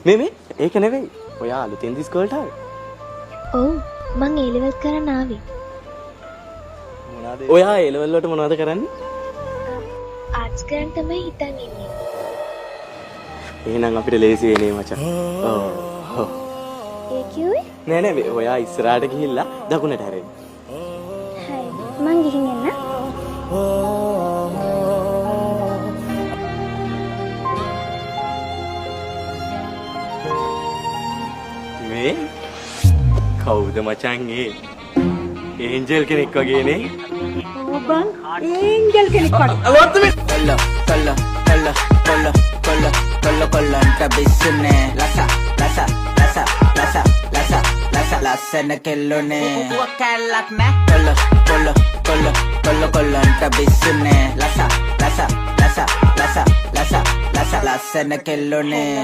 මේ ඒක නෙවෙයි. ඔයා අලුතෙන් ඉස්කෝලේට ආවේ. ඔව් මං ඒ ලෙවල් කරන්න ආවේ. මොනවාද? ඔයා ඒ ලෙවල් වලට මොනවද කරන්නේ? ආර්ට්ස් කරන් තමයි හිතන් ඉන්නේ. එහෙනම් අපිට ලේසි වෙන්නේ මචං. ඔව්. ඒ කිව්වේ? නෑ ඔයා ඉස්සරහට ගිහිල්ලා දකුණට හැරෙන්න. හරි. මං ගිහින් එන්න. මේ කවුද මචං ඒ? ඒන්ජල් කෙනෙක් වගේ නේ. ඔව් බං ඒන්ජල් කෙනෙක් වගේ. කොල්ලන්ට බිස්සුනේ ලස්සන කෙල්ලෝනේ කැල්ලක් නෑ කොල්ලන්ට බිස්සුනේ ලස්සන කෙල්ලෝනේ